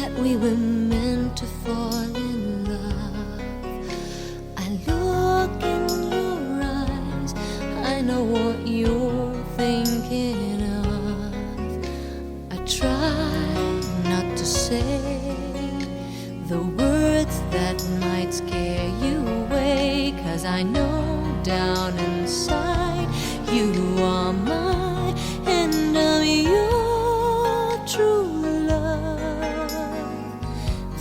that we were meant to fall in love. I look in your eyes, I know what you're thinking of. I try not to say the words that might scare you away, 'cause I know down inside you are mine and I'm your true love.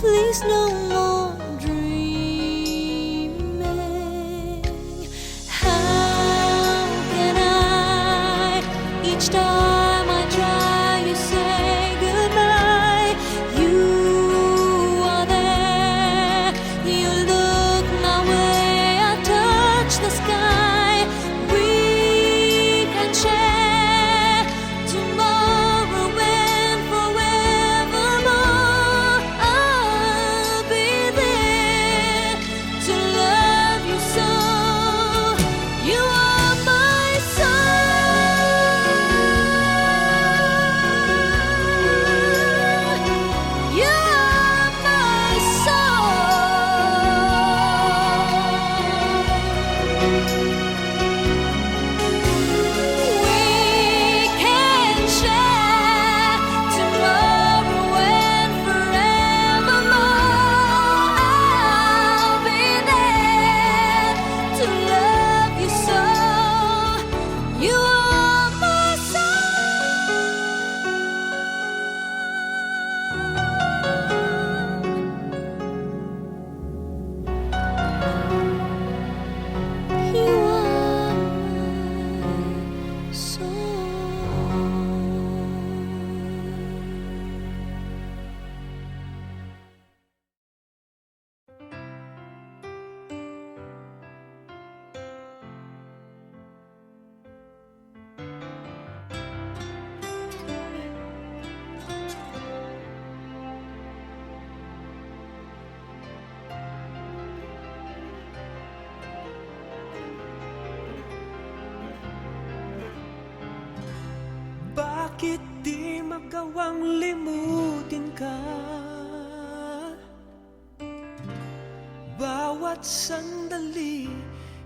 Please no more dreaming. How can I, each time I try, you say goodbye. You are there, you look my way, I touch the sky. We can share tomorrow and forevermore. I'll be there to love you so. You are my soul. You are my soul. We can share tomorrow and forevermore. I'll be there to love you so. You are my soul. You are my Bakit di magawang limutin ka? Bawat sandali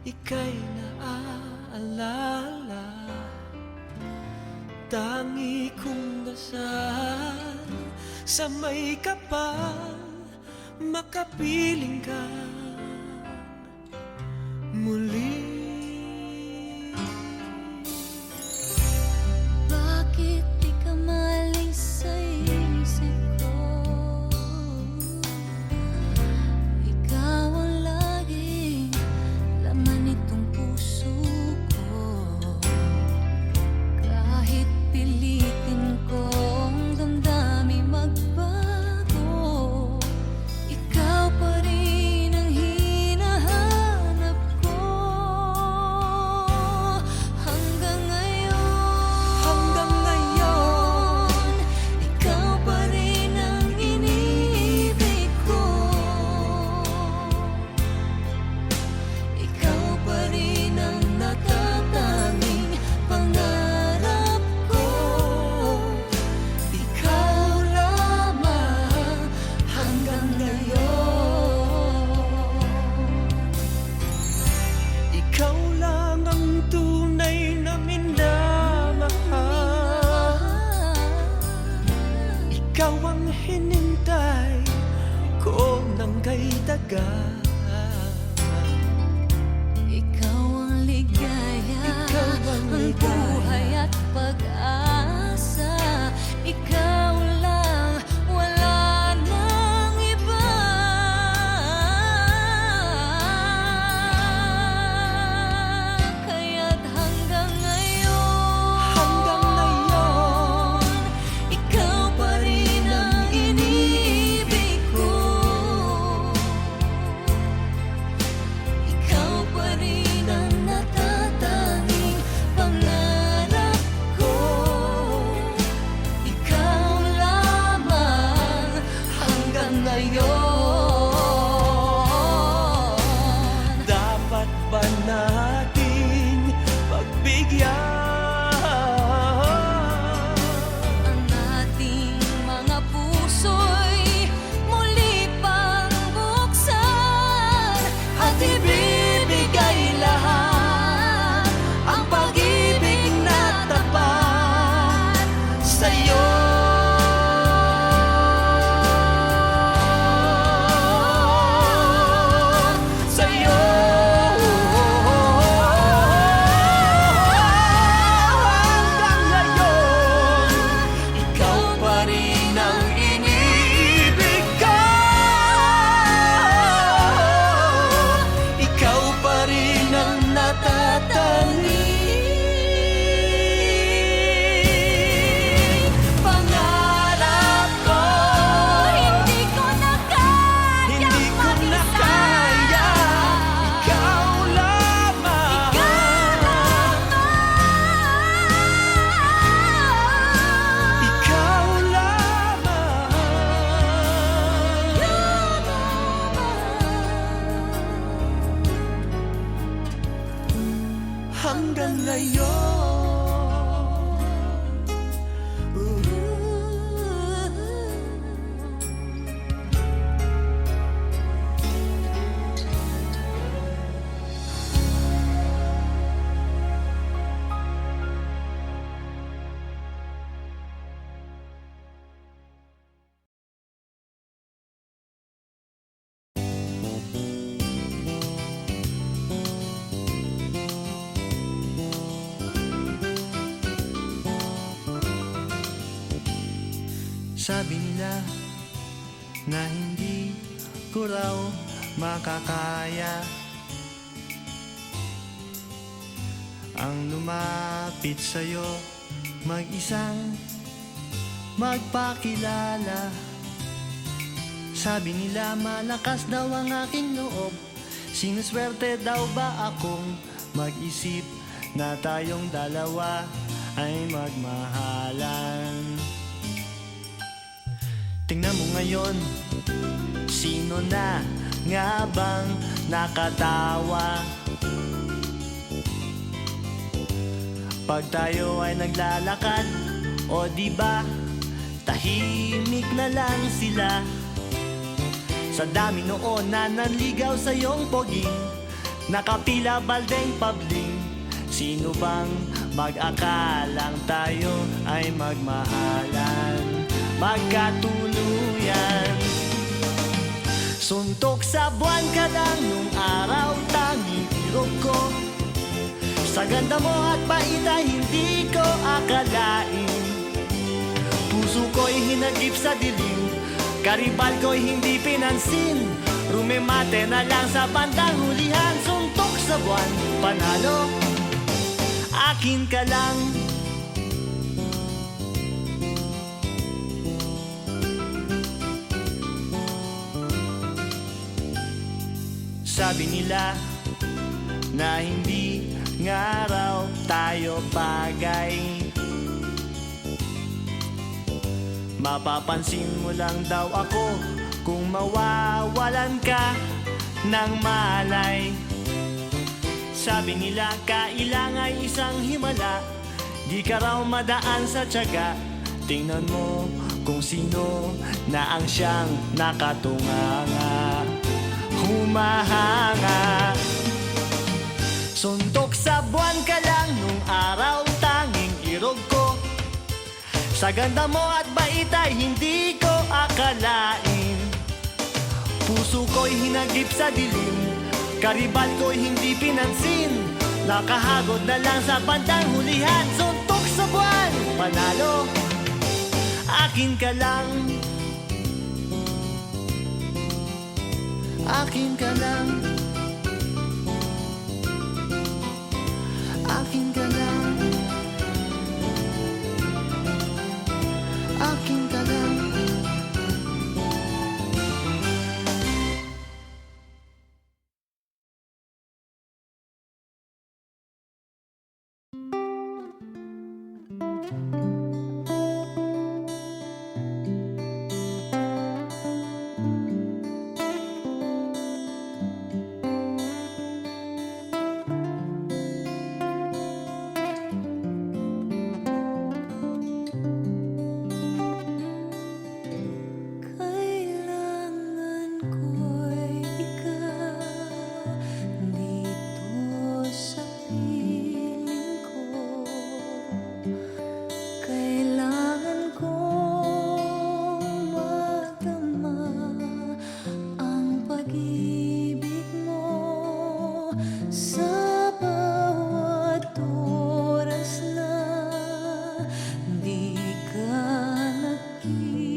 ika'y naaalala. Tangi kong dasal sa may kapal, makapiling ka muli. Bakit di ka maalis sa isip ko? Ikaw ang laging laman nitong puso ko. Kahit pilitin kong damdamin magbago, ikaw pa rin ang hinahanap ko. Hanggang ngayon, ikaw pa rin ang iniibig ko. Ikaw pa rin ang natatanging pangarap ko. Ikaw lamang hanggang ngayon. Ikaw lang ang tunay na minamahal. Ikaw ang hinintay ko ng kay tagal. Ikaw ang ligaya, Ikaw ang ang ligaya. buhay at pag-asa. Ikaw lang, wala nang iba. Kaya't hanggang ngayon, ikaw pa rin ang iniibig ko. Ikaw pa rin ang natatanging pangarap ko. Ikaw lamang hanggang ngayon. Dapat ba nating pagbigyan Ang ating mga puso'y ngayon. Sabi nila na hindi ko raw makakaya ang lumapit sa'yo, mag-isang magpakilala. Sabi nila malakas daw ang aking loob, sinuswerte daw ba akong mag-isip na tayong dalawa ay magmahalan. Tingnan mo ngayon, sino na nga bang nakatawa? Pag tayo ay naglalakad, o diba, tahimik na lang sila. Sa dami noon na nanligaw sa iyong poging, nakapila baldeng pabling. Sino bang mag-akalang tayo ay magmahalan, magkatuluyan? Suntok sa buwan ka lang nung araw, tanging irog ko. Sa ganda mo at bait ay hindi ko akalain. Puso ko'y hinagip sa dilim, karibal ko'y hindi pinansin. Rumemate na lang sa bandang hulihan. Suntok sa buwan, panalo, akin ka lang. Sabi nila na hindi nga raw tayo bagay, mapapansin mo lang daw ako kung mawawalan ka ng malay. Sabi nila kailangan ay isang himala, di ka raw madaan sa tiyaga. Tingnan mo kung sino na ang siyang nakatunganga, humahanga. Suntok sa buwan ka lang nung araw, tanging irog ko. Sa ganda mo at bait ay hindi ko akalain. Puso ko'y hinagip sa dilim, karibal ko'y hindi pinansin. Nakahagod na lang sa bandang hulihan. Suntok sa buwan, panalo, akin ka lang. Akin ka lang. Akin ka lang. Akin ka lang. Kailangan ko'y ikaw dito sa piling ko. Kailangan kong madama ang pag-ibig mo sa bawat oras na di ka nakikita.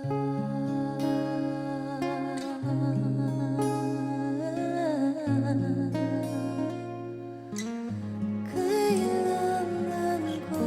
Kailangan ko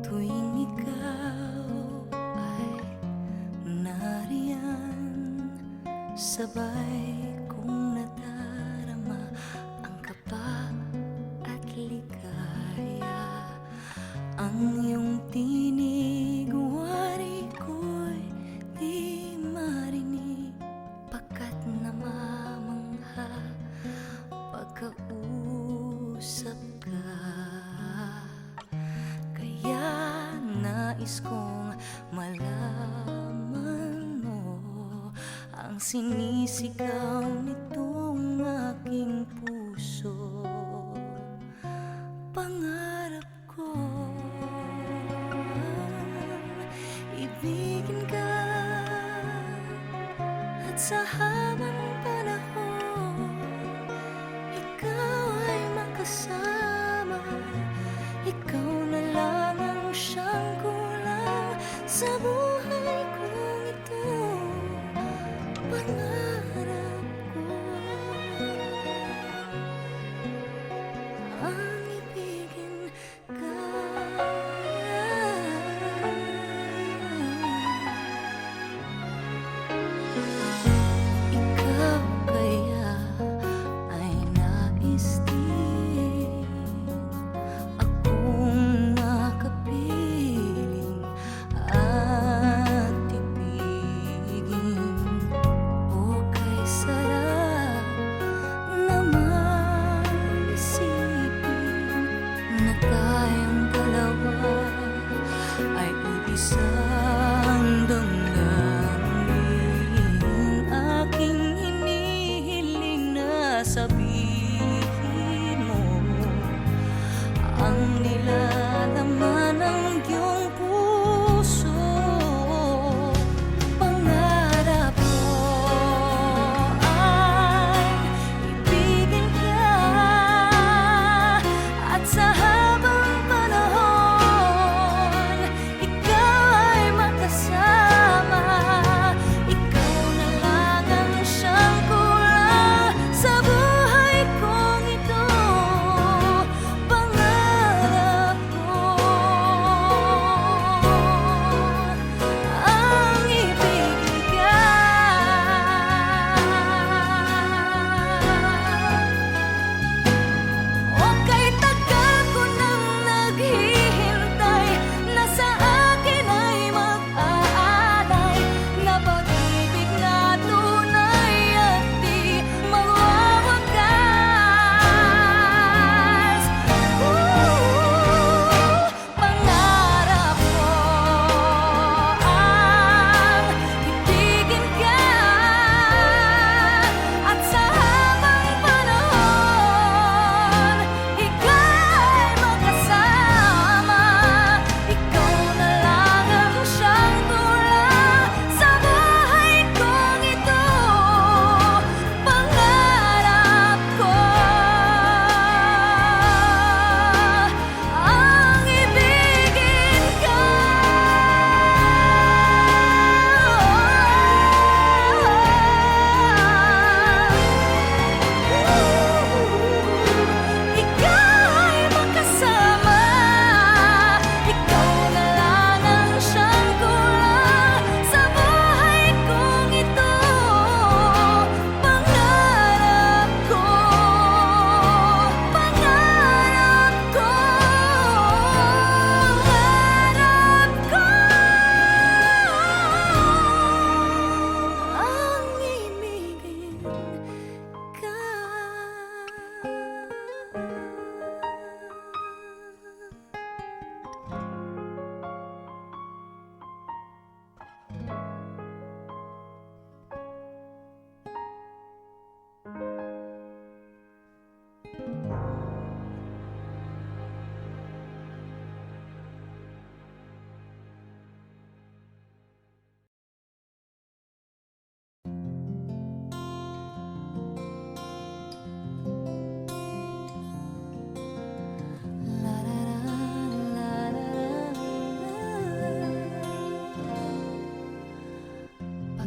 tuwing ikaw ay nariyan, sabay kong nadarama ang kaba at ligaya. Ang iyong tinig, wari ko'y di marinig, pagkat namamangha pagkausap ka. Kaya nais kong malaman mo ang sinisigaw nitong aking puso. Pangarap ko ibigin ka, at sa habang panahon ikaw ay makasama. Ikaw na lang ang siyang kulang sa buhay kong ito. Pangarap ko ang ibigin ka. Ikaw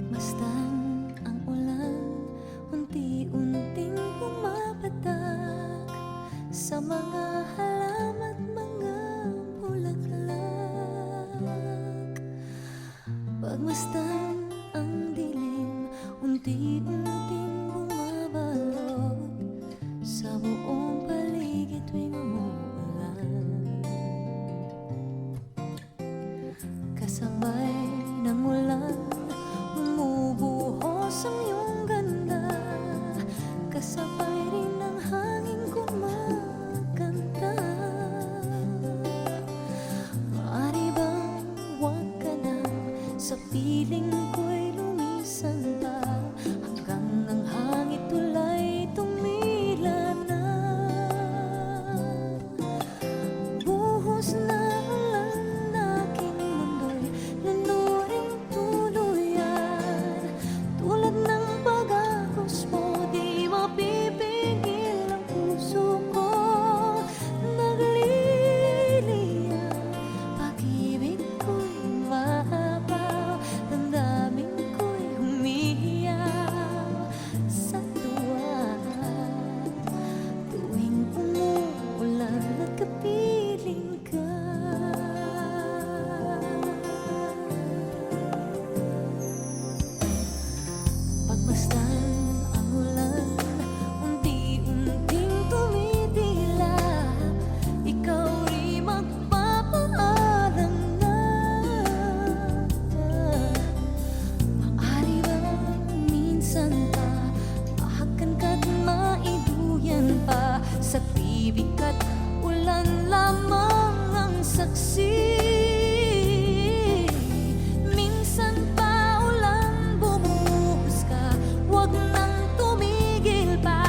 Pagmasdan ang ulan, unti-unting pumapatak sa mga halaman at mga bulaklak. Pagmasdan ang dilim, unti-unting bumabalot sa buong paligid tuwing umuulan. Kasabay ng ulan, bumubuhos ang iyong ganda. Kasabay rin ng hangin kumakanta. Maaari bang huwag ka na sa piling ko'y lumisan pa, hanggang ang hangin tulay tumila na. Buhos na ulan, aking mundo'y lunuring tuluyan. Tulad ng pag-agos mo, di mapipigil ang puso ko. Nagliliyab, pag-ibig ko'y mahabaw, damdamin ko'y humihiyaw sa tuwa. Tuwing umuulan at kapiling ka. Pagmasdan ang ulan, unti-unting tumitila. Ikaw rin magpapaalam na. Maaari ba minsan pa ahakan ka't maiduyan pa, sa tibig at ulan lamang ang saksi. Minsan pa ulan, bumuhos ka, huwag nang tumigil pa.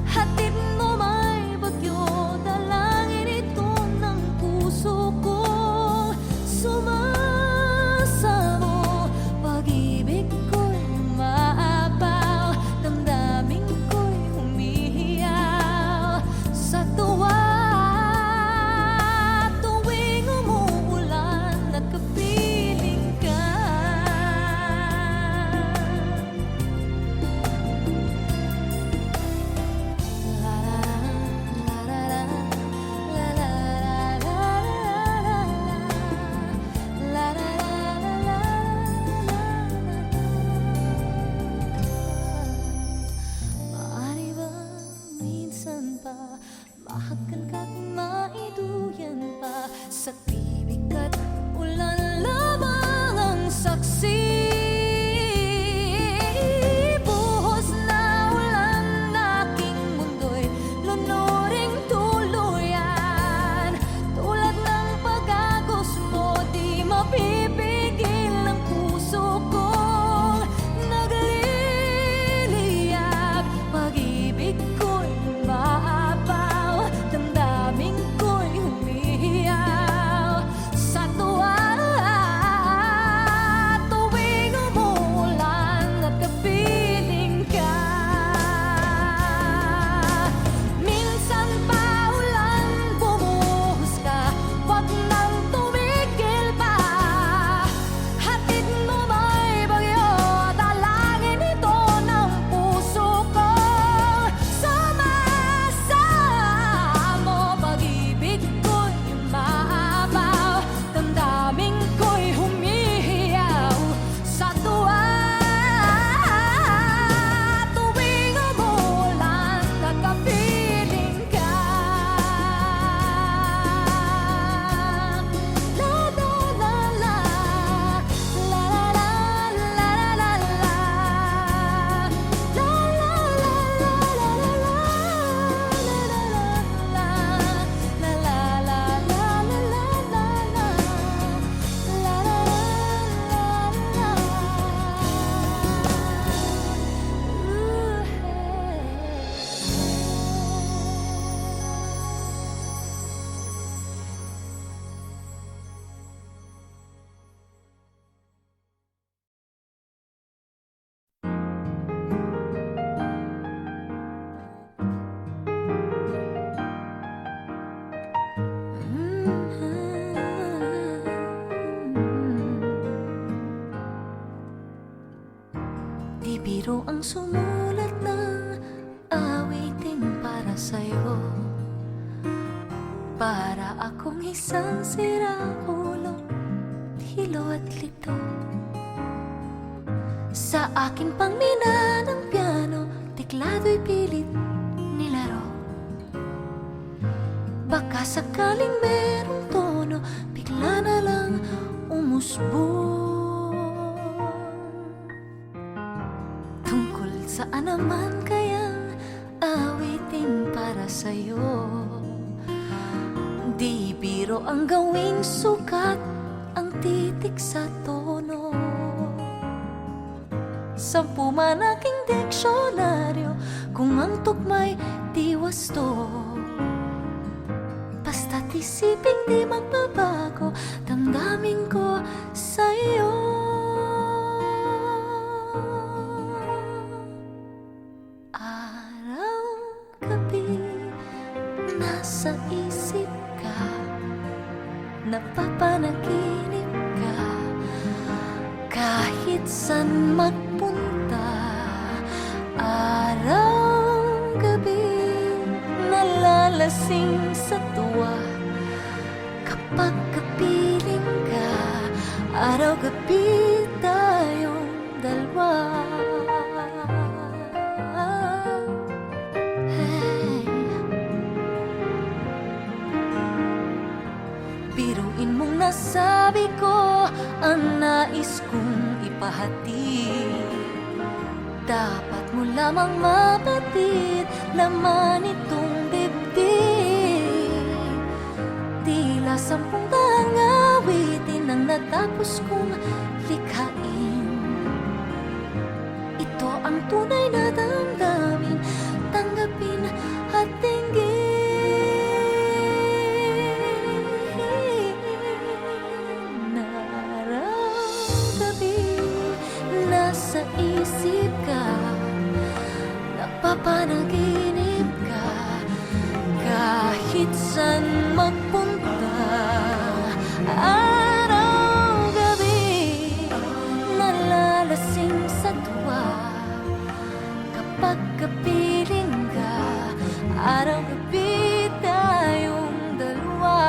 Hatid mo may bagyo, dalangin ito ng puso ko. Sumasamo, pag-ibig ko'y maapaw, damdamin ko'y humihiyaw sa tuwa. biro ang sumulat ng awiting para sa'yo. Para akong isang siraulo, hilo at lito. Sa akin pang mina ng piano, tiklado'y pilit nilaro. Baka sakaling merong tono, bigla na lang umusbong. Tungkol saan naman kayang awitin para sa'yo? Di biro ang gawing sukat, ang titik sa tono. Sampu man aking diksyonaryo, kung ang tugma'y di wasto. Basta't isiping di magbabago, damdamin ko sa'yo. Araw, gabi, nasa isip ka, napapanaginip ka. Kahit saan magpunta, araw, gabi, nalalasing sa tuwa. Kapag kapiling ka, araw, gabi, tayong dalawa. Hey. Biruin mong nasabi ko ang nais kong ipahatid. Dapat mo lamang mapatid, laman itong dibdib. Tila 10 daang awitin ang natapos kong likhain. Ito ang tunay na damdamin, tanggapin at tinggin. Nasa isip ka, napapanaginip ka. Kahit saan magpunta, araw, gabi, nalalasing sa tuwa. Kapag kapiling ka, araw, gabi, tayong dalawa.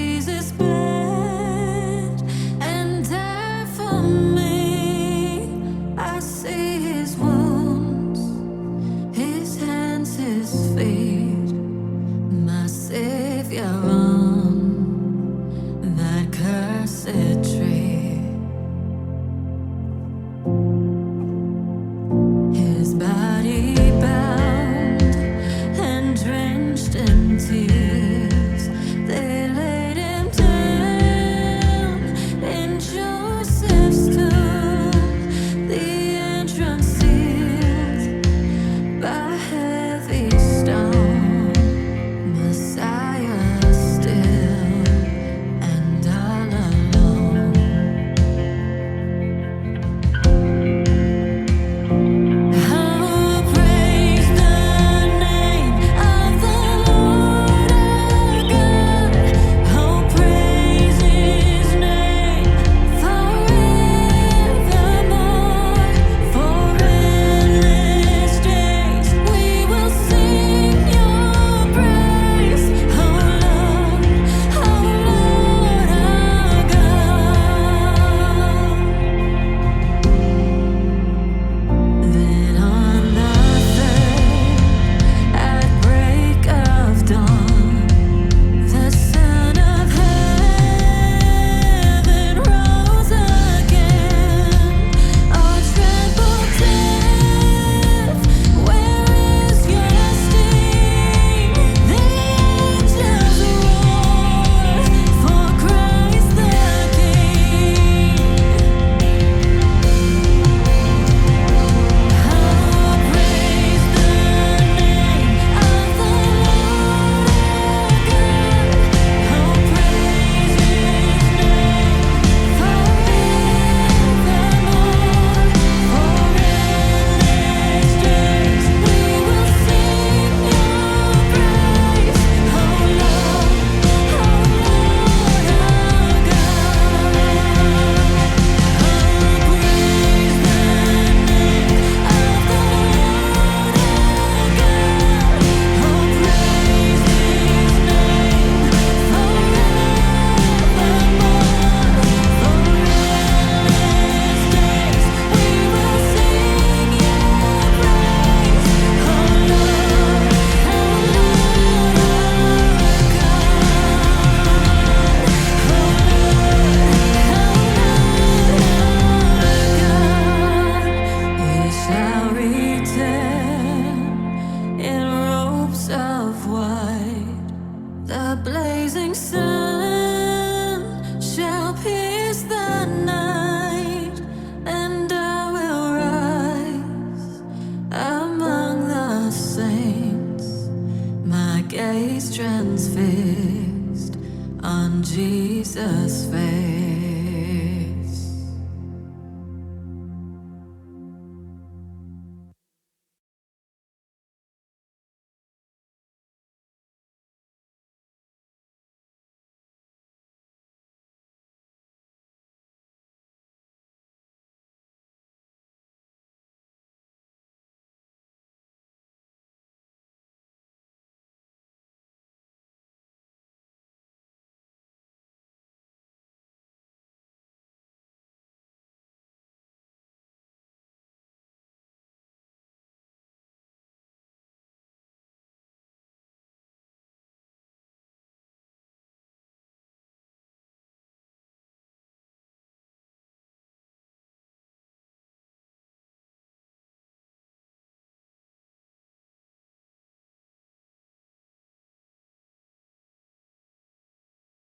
Jesus bled and died for me. I see his wounds, his hands, his feet, my Savior on that cursed tree. His body bound and drenched in tears, they laid him down in Joseph's tomb, the entrance sealed by heavy stone. Messiah still and all alone. How praise the name of the Lord our God. How praise His name forevermore. For endless days we will sing Your praise. Oh Lord our God. Then on the third, at break of dawn, the Son of Heaven rose again. Oh, tremble death, where is your sting? The angels roar for Christ the King. How praise the name of the Lord our God. How praise His name forevermore. For endless days we will sing Your praise. Oh Lord our He shall return in robes of white. The blazing sun shall pierce the night, and I will rise among the saints, my gaze transfixed on Jesus' face.